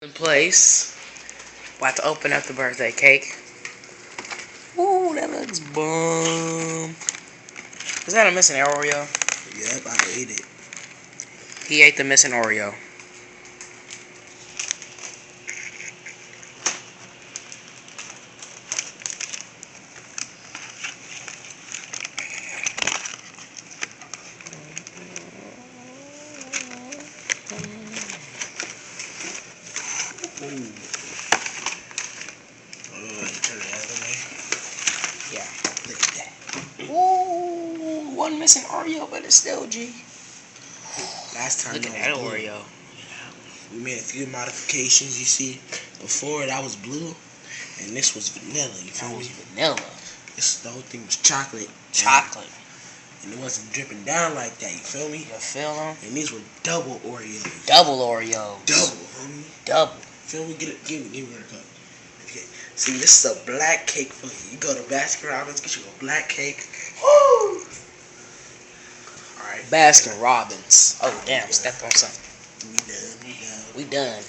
In place. About to open up the birthday cake. Ooh, that looks bomb. Is that a missing Oreo? Yep, I ate it. He ate the missing Oreo. Ooh. Turn the other way. Yeah. Look at that. Ooh, one missing Oreo, but it's still G. Last time Look at that that was blue. Oreo. We made a few modifications. You see, before that was blue, and this was vanilla. You feel That was me? vanilla. The whole thing was chocolate. Chocolate. And it wasn't dripping down like that. You feel me? You feel them? And these were double Oreos. Double Oreos. Double, homie. Double. Feel me? Give me a cup. Okay. See, this is a black cake for you. You go to Baskin Robbins, get you a black cake. Woo! Alright. Baskin Robbins. Oh, damn. Stepped on something. We done. We done.